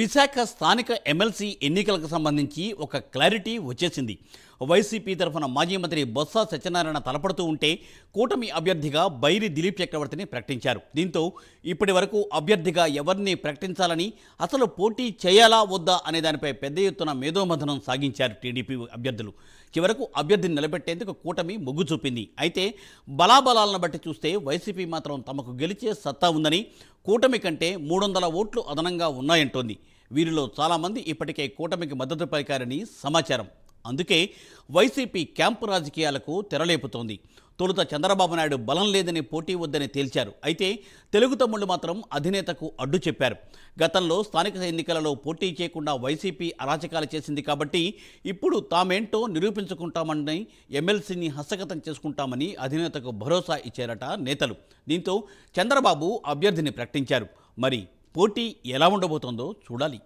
విశాఖ స్థానిక ఎమ్మెల్సీ ఎన్నికలకు సంబంధించి ఒక క్లారిటీ వచ్చేసింది. వైసీపీ తరఫున మాజీ మంత్రి బొత్స సత్యనారాయణ తలపడుతూ ఉంటే కూటమి అభ్యర్థిగా బైరి దిలీప్ చక్రవర్తిని ప్రకటించారు. దీంతో ఇప్పటి వరకు అభ్యర్థిగా ఎవరిని ప్రకటించాలని, అసలు పోటీ చేయాలా వద్దా అనే దానిపై పెద్ద ఎత్తున మేధోమథనం సాగించారు టీడీపీ అభ్యర్థులు. చివరకు అభ్యర్థిని నిలబెట్టేందుకు కూటమి మొగ్గు చూపింది. అయితే బలాబలాలను బట్టి చూస్తే వైసీపీ మాత్రం తమకు గెలిచే సత్తా ఉందని, కూటమి కంటే 300 ఓట్లు అదనంగా ఉన్నాయంటోంది. వీరిలో చాలామంది ఇప్పటికే కూటమికి మద్దతు పలికారని సమాచారం. అందుకే వైసీపీ క్యాంపు రాజకీయాలకు తెరలేపుతోంది. తొలుత చంద్రబాబు నాయుడు బలం లేదని పోటీ వద్దని తేల్చారు. అయితే తెలుగు తమ్ముళ్లు మాత్రం అధినేతకు అడ్డు చెప్పారు. గతంలో స్థానిక ఎన్నికలలో పోటీ చేయకుండా వైసీపీ అరాచకాలు చేసింది కాబట్టి ఇప్పుడు తామేంటో నిరూపించుకుంటామని, ఎమ్మెల్సీని హస్తగతం చేసుకుంటామని అధినేతకు భరోసా ఇచ్చారట నేతలు. దీంతో చంద్రబాబు అభ్యర్థిని ప్రకటించారు. మరి పోటీ ఎలా ఉండబోతోందో చూడాలి.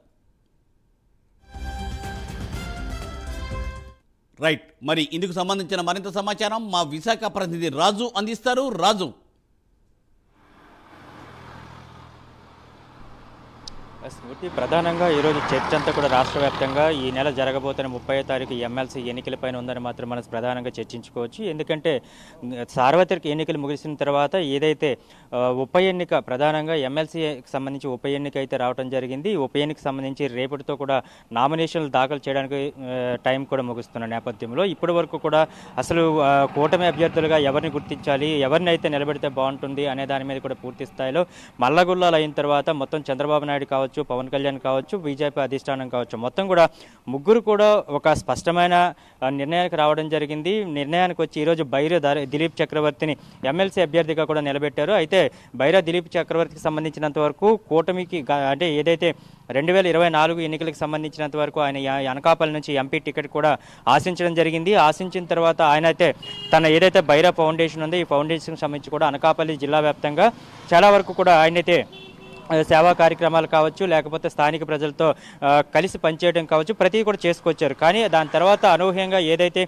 రైట్, మరి ఇందుకు సంబంధించిన మరింత సమాచారం మా విశాఖ ప్రతినిధి రాజు అందిస్తారు. రాజు, స్మృతి, ప్రధానంగా ఈరోజు చర్చ అంతా కూడా రాష్ట్ర వ్యాప్తంగా ఈ నెల జరగబోతున్న 30వ తారీఖు ఎమ్మెల్సీ ఎన్నికలపైన ఉందని మాత్రం మనం ప్రధానంగా చర్చించుకోవచ్చు. ఎందుకంటే సార్వత్రిక ఎన్నికలు ముగిసిన తర్వాత ఏదైతే ఉప ఎన్నిక, ప్రధానంగా ఎమ్మెల్సీకి సంబంధించి ఉప ఎన్నిక అయితే రావడం జరిగింది. ఈ ఉప ఎన్నికకు సంబంధించి రేపటితో కూడా నామినేషన్లు దాఖలు చేయడానికి టైం కూడా ముగుస్తున్న నేపథ్యంలో ఇప్పటి వరకు కూడా అసలు కూటమి అభ్యర్థులుగా ఎవరిని గుర్తించాలి, ఎవరిని అయితే నిలబెడితే బాగుంటుంది అనే దాని మీద కూడా పూర్తి స్థాయిలో మల్లగుల్లాలు అయిన తర్వాత మొత్తం చంద్రబాబు నాయుడు కావచ్చు, పవన్ కళ్యాణ్ కావచ్చు, బీజేపీ అధిష్టానం కావచ్చు, మొత్తం కూడా ముగ్గురు కూడా ఒక స్పష్టమైన నిర్ణయానికి రావడం జరిగింది. నిర్ణయానికి వచ్చి ఈరోజు బైరి దిలీప్ చక్రవర్తిని ఎమ్మెల్సీ అభ్యర్థిగా కూడా నిలబెట్టారు. అయితే బైరా దిలీప్ చక్రవర్తికి సంబంధించినంత వరకు కూటమికి అంటే ఏదైతే 2024 ఎన్నికలకు సంబంధించినంత వరకు ఆయన అనకాపల్లి నుంచి ఎంపీ టికెట్ కూడా ఆశించడం జరిగింది. ఆశించిన తర్వాత ఆయన అయితే తన ఏదైతే బైరా ఫౌండేషన్ ఉందో ఈ ఫౌండేషన్కి సంబంధించి కూడా అనకాపల్లి జిల్లా వ్యాప్తంగా చాలా వరకు కూడా ఆయనైతే సేవా కార్యక్రమాలు కావచ్చు, లేకపోతే స్థానిక ప్రజలతో కలిసి పనిచేయడం కావచ్చు, ప్రతిదీ కూడా చేసుకొచ్చారు. కానీ దాని తర్వాత అనూహ్యంగా ఏదైతే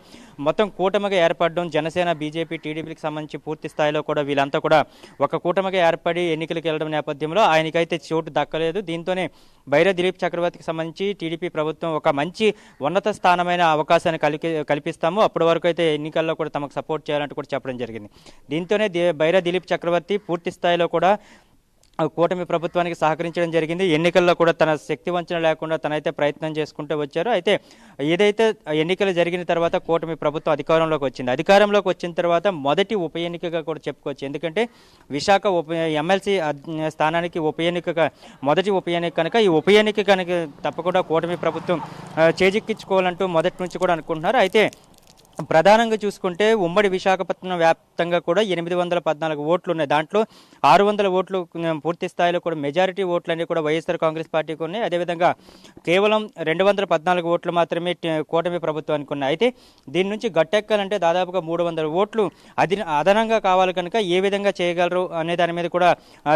మొత్తం కూటమిగా ఏర్పడడం, జనసేన, బీజేపీ, టీడీపీకి సంబంధించి పూర్తి స్థాయిలో కూడా వీళ్ళంతా కూడా ఒక కూటమిగా ఏర్పడి ఎన్నికలకు వెళ్ళడం నేపథ్యంలో ఆయనకైతే చోటు దక్కలేదు. దీంతోనే బైరా దిలీప్ చక్రవర్తికి సంబంధించి టీడీపీ ప్రభుత్వం ఒక మంచి ఉన్నత స్థానమైన అవకాశాన్ని కల్పిస్తాము, అప్పటి వరకు అయితే ఎన్నికల్లో కూడా తమకు సపోర్ట్ చేయాలంటూ కూడా చెప్పడం జరిగింది. దీంతోనే బైరా దిలీప్ చక్రవర్తి పూర్తి స్థాయిలో కూడా కూటమి ప్రభుత్వానికి సహకరించడం జరిగింది. ఎన్నికల్లో కూడా తన శక్తి వంచన లేకుండా తనైతే ప్రయత్నం చేసుకుంటూ వచ్చారు. అయితే ఏదైతే ఎన్నికలు జరిగిన తర్వాత కూటమి ప్రభుత్వం అధికారంలోకి వచ్చింది. అధికారంలోకి వచ్చిన తర్వాత మొదటి ఉప ఎన్నికగా కూడా చెప్పుకోవచ్చు. ఎందుకంటే విశాఖ ఎమ్మెల్సీ స్థానానికి ఉప ఎన్నికగా మొదటి ఉప ఎన్నిక కనుక ఈ ఉప ఎన్నిక కనుక తప్పకుండా కూటమి ప్రభుత్వం చేజిక్కించుకోవాలంటూ మొదటి నుంచి కూడా అనుకుంటున్నారు. అయితే ప్రధానంగా చూసుకుంటే ఉమ్మడి విశాఖపట్నం వ్యాప్తంగా కూడా 814 ఓట్లు ఉన్నాయి. దాంట్లో 600 ఓట్లు పూర్తి స్థాయిలో కూడా మెజారిటీ ఓట్లన్నీ కూడా వైఎస్ఆర్ కాంగ్రెస్ పార్టీకి ఉన్నాయి. అదేవిధంగా కేవలం 214 ఓట్లు మాత్రమే కూటమి ప్రభుత్వానికి ఉన్నాయి. అయితే దీని నుంచి గట్టెక్కాలంటే దాదాపుగా 300 ఓట్లు అదనంగా కావాలి కనుక ఏ విధంగా చేయగలరు అనే దాని మీద కూడా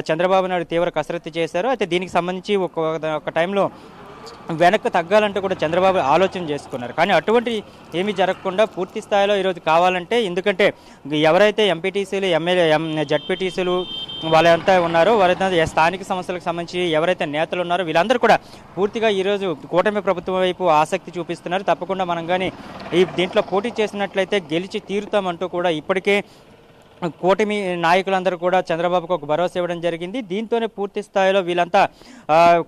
చంద్రబాబు నాయుడు తీవ్ర కసరత్తు చేశారు. అయితే దీనికి సంబంధించి ఒక టైంలో వెనక్కి తగ్గాలంటే కూడా చంద్రబాబు ఆలోచన చేసుకున్నారు. కానీ అటువంటి ఏమీ జరగకుండా పూర్తి స్థాయిలో ఈరోజు కావాలంటే, ఎందుకంటే ఎవరైతే ఎంపీటీసీలు, జడ్పీటీసీలు వాళ్ళంతా ఉన్నారో వారైతే స్థానిక సమస్యలకు సంబంధించి ఎవరైతే నేతలు ఉన్నారో వీళ్ళందరూ కూడా పూర్తిగా ఈరోజు కూటమి ప్రభుత్వం వైపు ఆసక్తి చూపిస్తున్నారు. తప్పకుండా మనం కానీ దీంట్లో పోటీ చేసినట్లయితే గెలిచి తీరుతామంటూ కూడా ఇప్పటికే కూటమి నాయకులందరూ కూడా చంద్రబాబుకు ఒక భరోసా ఇవ్వడం జరిగింది. దీంతోనే పూర్తి స్థాయిలో వీళ్ళంతా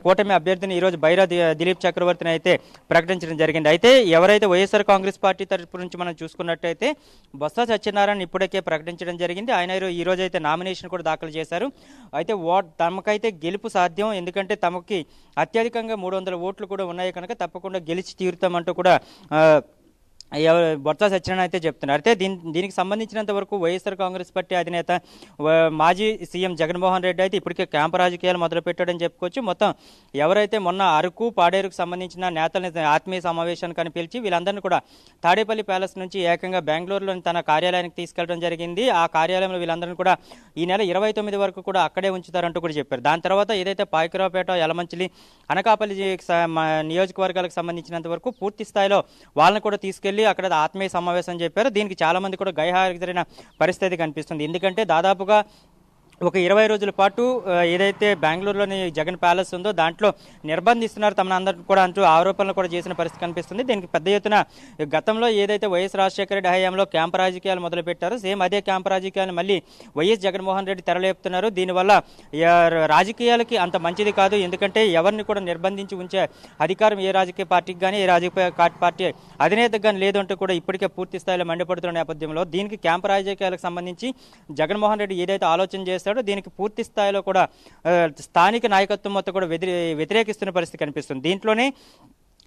కూటమి అభ్యర్థిని ఈరోజు బైరా దిలీప్ చక్రవర్తిని అయితే ప్రకటించడం జరిగింది. అయితే ఎవరైతే వైఎస్ఆర్ కాంగ్రెస్ పార్టీ తరపు నుంచి మనం చూసుకున్నట్టయితే బొత్స సత్యనారాయణ ఇప్పటికే ప్రకటించడం జరిగింది. ఆయన ఈరోజు అయితే నామినేషన్ కూడా దాఖలు చేశారు. అయితే తమకైతే గెలుపు సాధ్యం, ఎందుకంటే తమకి అత్యధికంగా 300 ఓట్లు కూడా ఉన్నాయి కనుక తప్పకుండా గెలిచి తీరుతామంటూ కూడా బొత్స సత్యనారాయణ అయితే చెప్తున్నారు. అయితే దీనికి సంబంధించినంత వరకు వైఎస్ఆర్ కాంగ్రెస్ పార్టీ అధినేత మాజీ సీఎం జగన్మోహన్ రెడ్డి అయితే ఇప్పటికే క్యాంపు రాజకీయాలు మొదలుపెట్టాడని చెప్పుకోవచ్చు. మొత్తం ఎవరైతే మొన్న అరకు, పాడేరుకు సంబంధించిన నేతల్ని ఆత్మీయ సమావేశానికి పిలిచి వీళ్ళందరినీ కూడా తాడేపల్లి ప్యాలెస్ నుంచి ఏకంగా బెంగళూరులోని తన కార్యాలయానికి తీసుకెళ్లడం జరిగింది. ఆ కార్యాలయంలో వీళ్ళందరినీ కూడా ఈ నెల 29 వరకు కూడా అక్కడే ఉంచుతారంటూ కూడా చెప్పారు. దాని తర్వాత ఏదైతే పాయకరావుపేట, యలమంచిలి, అనకాపల్లి నియోజకవర్గాలకు సంబంధించినంత వరకు పూర్తి స్థాయిలో వాళ్ళని కూడా తీసుకెళ్లి అక్కడ ఆత్మీయ సమావేశం చెప్పారు. దీనికి చాలా మంది కూడా గైహాజరైన పరిస్థితి కనిపిస్తుంది. ఎందుకంటే దాదాపుగా ఒక 20 రోజుల పాటు ఏదైతే బెంగళూరులోని జగన్ ప్యాలెస్ ఉందో దాంట్లో నిర్బంధిస్తున్నారు తమను అందరూ కూడా అంటూ ఆరోపణలు కూడా చేసిన పరిస్థితి కనిపిస్తుంది. దీనికి పెద్ద ఎత్తున గతంలో ఏదైతే వైఎస్ రాజశేఖర రెడ్డి హయాంలో క్యాంప్ రాజకీయాలు మొదలుపెట్టారో సేమ్ అదే క్యాంప్ రాజకీయాలు మళ్ళీ వైఎస్ జగన్మోహన్ రెడ్డి తెరలేపుతున్నారు. దీనివల్ల రాజకీయాలకి అంత మంచిది కాదు. ఎందుకంటే ఎవరిని కూడా నిర్బంధించి ఉంచే అధికారం ఏ రాజకీయ పార్టీకి కానీ ఏ రాజకీయ పార్టీ అధినేతకు కానీ లేదంటూ కూడా ఇప్పటికే పూర్తి స్థాయిలో మండిపడుతున్న నేపథ్యంలో దీనికి క్యాంప్ రాజకీయాలకు సంబంధించి జగన్మోహన్ రెడ్డి ఏదైతే ఆలోచన చేస్తాడో దీనికి పూర్తి స్థాయిలో కూడా స్థానిక నాయకత్వం మొత్తం కూడా వ్యతిరేకిస్తున్న పరిస్థితి కనిపిస్తుంది. దీంట్లోనే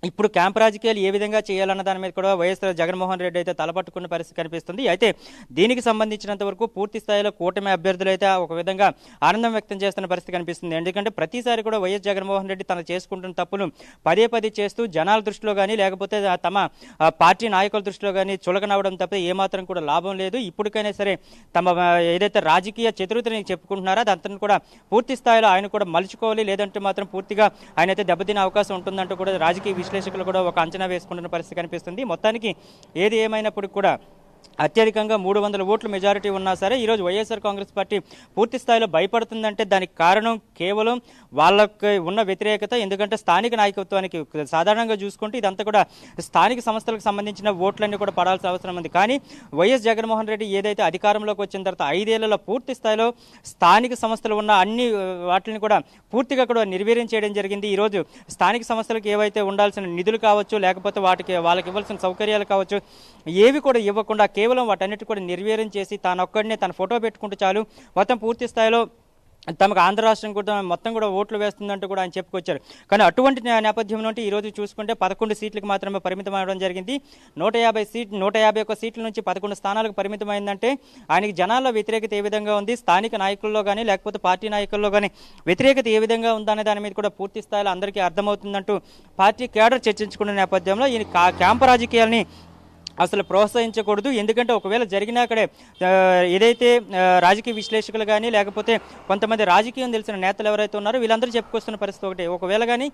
ఇప్పుడు క్యాంప్ రాజకీయాలు ఏ విధంగా చేయాలన్న దాని మీద కూడా వైఎస్ జగన్మోహన్ రెడ్డి అయితే తలపట్టుకున్న పరిస్థితి కనిపిస్తుంది. అయితే దీనికి సంబంధించినంత వరకు పూర్తి స్థాయిలో కూటమి అభ్యర్థులు అయితే ఒక విధంగా ఆనందం వ్యక్తం చేస్తున్న పరిస్థితి కనిపిస్తుంది. ఎందుకంటే ప్రతిసారి కూడా వైఎస్ జగన్మోహన్ రెడ్డి తను చేసుకుంటున్న తప్పులు పదే పదే చేస్తూ జనాల దృష్టిలో కానీ లేకపోతే తమ పార్టీ నాయకుల దృష్టిలో కానీ చులకనవ్వడం తప్ప ఏమాత్రం కూడా లాభం లేదు. ఇప్పటికైనా సరే తమ ఏదైతే రాజకీయ చతురతని చెప్పుకుంటున్నారో అదంతా కూడా పూర్తి స్థాయిలో ఆయన కూడా మలుచుకోవాలి, లేదంటే మాత్రం పూర్తిగా ఆయన అయితే దెబ్బతినే అవకాశం ఉంటుందంటూ కూడా రాజకీయ విశ్లేషకులు కూడా ఒక అంచనా వేసుకుంటున్న పరిస్థితి కనిపిస్తుంది. మొత్తానికి ఏది ఏమైనప్పటికీ కూడా అత్యధికంగా 300 ఓట్ల మెజారిటీ ఉన్నా సరే ఈరోజు వైఎస్ఆర్ కాంగ్రెస్ పార్టీ పూర్తి స్థాయిలో భయపడుతుందంటే దానికి కారణం కేవలం వాళ్ళకి ఉన్న వ్యతిరేకత. ఎందుకంటే స్థానిక నాయకత్వానికి సాధారణంగా చూసుకుంటే ఇదంతా కూడా స్థానిక సంస్థలకు సంబంధించిన ఓట్లన్నీ కూడా పడాల్సిన అవసరం ఉంది. కానీ వైఎస్ జగన్మోహన్ రెడ్డి ఏదైతే అధికారంలోకి వచ్చిన తర్వాత 5 ఏళ్లలో పూర్తి స్థాయిలో స్థానిక సంస్థలు ఉన్న అన్ని వాటిని కూడా పూర్తిగా కూడా నిర్వీర్యం చేయడం జరిగింది. ఈరోజు స్థానిక సంస్థలకు ఏవైతే ఉండాల్సిన నిధులు కావచ్చు, లేకపోతే వాళ్ళకి ఇవ్వాల్సిన సౌకర్యాలు కావచ్చు, ఏవి కూడా ఇవ్వకుండా కేవలం వాటన్నిటి కూడా నిర్వీర్యం చేసి తానొక్కడినే తన ఫోటో పెట్టుకుంటూ చాలు మొత్తం పూర్తి స్థాయిలో తమకు ఆంధ్ర రాష్ట్రం కూడా మొత్తం కూడా ఓట్లు వేస్తుందంటూ కూడా ఆయన చెప్పుకొచ్చారు. కానీ అటువంటి నేపథ్యం నుండి ఈరోజు చూసుకుంటే 11 సీట్లకు మాత్రమే పరిమితం అవ్వడం జరిగింది. 151 సీట్ల నుంచి 11 స్థానాలకు పరిమితమైందంటే ఆయనకి జనాల్లో వ్యతిరేకత ఏ విధంగా ఉంది, స్థానిక నాయకుల్లో కానీ లేకపోతే పార్టీ నాయకుల్లో కానీ వ్యతిరేకత ఏ విధంగా ఉందనే దాని మీద కూడా పూర్తి స్థాయిలో అందరికీ అర్థమవుతుందంటూ పార్టీ కేడర్ చర్చించుకున్న నేపథ్యంలో ఈయన క్యాంపు రాజకీయాలని అసలు ప్రోత్సహించకూడదు. ఎందుకంటే ఒకవేళ జరిగినా అక్కడే ఏదైతే రాజకీయ విశ్లేషకులు కానీ లేకపోతే కొంతమంది రాజకీయం తెలిసిన నేతలు ఎవరైతే ఉన్నారో వీళ్ళందరూ చెప్పుకొస్తున్న పరిస్థితి ఒకటి. ఒకవేళ కానీ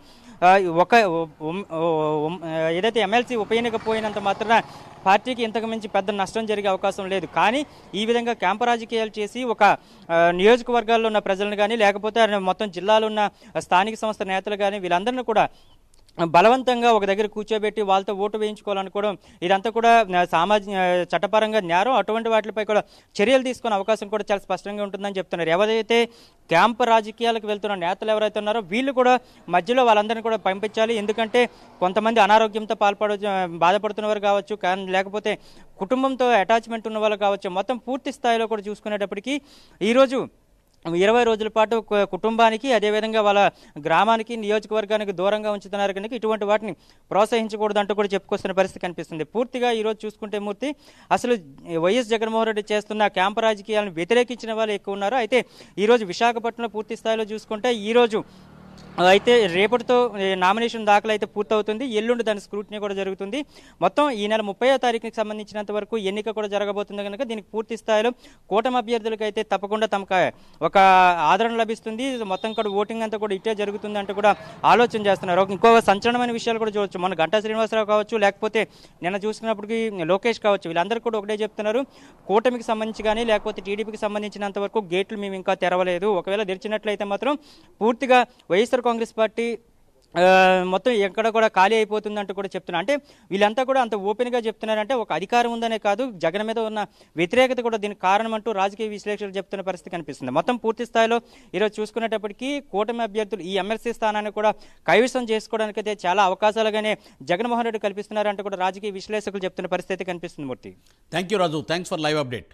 ఏదైతే ఎమ్మెల్సీ ఉప ఎన్నిక పోయినంత మాత్రాన పార్టీకి ఇంతకు మించి పెద్ద నష్టం జరిగే అవకాశం లేదు. కానీ ఈ విధంగా క్యాంపు రాజకీయాలు చేసి ఒక నియోజకవర్గాల్లో ఉన్న ప్రజలను కానీ లేకపోతే మొత్తం జిల్లాలో ఉన్న స్థానిక సంస్థ నేతలు కానీ వీళ్ళందరినీ కూడా బలవంతంగా ఒక దగ్గర కూర్చోబెట్టి వాళ్ళతో ఓటు వేయించుకోవాలనుకోవడం ఇదంతా కూడా చట్టపరంగా నేరం. అటువంటి వాటిపై కూడా చర్యలు తీసుకునే అవకాశం కూడా చాలా స్పష్టంగా ఉంటుందని చెప్తున్నారు. ఎవరైతే క్యాంపు రాజకీయాలకు వెళ్తున్న నేతలు ఎవరైతే ఉన్నారో వీళ్ళు కూడా మధ్యలో వాళ్ళందరినీ కూడా పంపించాలి. ఎందుకంటే కొంతమంది అనారోగ్యంతో బాధపడుతున్నవారు కావచ్చు, కానీ లేకపోతే కుటుంబంతో అటాచ్మెంట్ ఉన్న వాళ్ళు కావచ్చు, మొత్తం పూర్తి స్థాయిలో కూడా చూసుకునేటప్పటికీ ఈరోజు 20 రోజుల పాటు కుటుంబానికి అదేవిధంగా వాళ్ళ గ్రామానికి నియోజకవర్గానికి దూరంగా ఉంచుతున్నారు కనుక ఇటువంటి వాటిని ప్రోత్సహించకూడదు అంటూ కూడా చెప్పుకొస్తున్న పరిస్థితి కనిపిస్తుంది. పూర్తిగా ఈరోజు చూసుకుంటే మూర్తి అసలు వైఎస్ జగన్మోహన్ రెడ్డి చేస్తున్న క్యాంపు రాజకీయాలను వ్యతిరేకించిన వాళ్ళు ఎక్కువ ఉన్నారు. అయితే ఈరోజు విశాఖపట్నంలో పూర్తి స్థాయిలో చూసుకుంటే ఈరోజు అయితే రేపటితో నామినేషన్ దాఖలు అయితే పూర్తవుతుంది. ఎల్లుండి దాని స్క్రూటినీ కూడా జరుగుతుంది. మొత్తం ఈ నెల 30వ తారీఖుకి సంబంధించినంత వరకు ఎన్నిక కూడా జరగబోతుంది కనుక దీనికి పూర్తి స్థాయిలో కూటమి అభ్యర్థులకు అయితే తప్పకుండా తమకు ఒక ఆదరణ లభిస్తుంది. మొత్తం కూడా ఓటింగ్ అంతా కూడా ఇట్టే జరుగుతుంది అంటూ కూడా ఆలోచన చేస్తున్నారు. ఇంకో సంచలనమైన విషయాలు కూడా చూడొచ్చు. మన గంటా శ్రీనివాసరావు కావచ్చు, లేకపోతే నిన్న చూసుకున్నప్పటికీ లోకేష్ కావచ్చు, వీళ్ళందరూ కూడా ఒకటే చెప్తున్నారు, కూటమికి సంబంధించి కానీ లేకపోతే టీడీపీకి సంబంధించినంత వరకు గేట్లు మేము ఇంకా తెరవలేదు. ఒకవేళ తెరిచినట్లయితే మాత్రం పూర్తిగా వైఎస్ఆర్ కాంగ్రెస్ పార్టీ మొత్తం ఎక్కడ కూడా ఖాళీ అయిపోతుందంటూ కూడా చెప్తున్నారు. అంటే వీళ్ళంతా కూడా అంత ఓపెన్గా చెప్తున్నారంటే ఒక అధికారం ఉందనే కాదు, జగన్ మీద ఉన్న వ్యతిరేకత కూడా దీనికి కారణం అంటూ రాజకీయ విశ్లేషకులు చెప్తున్న పరిస్థితి కనిపిస్తుంది. మొత్తం పూర్తి స్థాయిలో ఈరోజు చూసుకునేటప్పటికీ కూటమి అభ్యర్థులు ఈ ఎమ్మెల్సీ స్థానాన్ని కూడా కైవసం చేసుకోవడానికి అయితే చాలా అవకాశాలుగానే జగన్మోహన్ రెడ్డి కల్పిస్తున్నారంటూ కూడా రాజకీయ విశ్లేషకులు చెప్తున్న పరిస్థితి కనిపిస్తుంది. Murthy, thank you Raju, thanks for live update.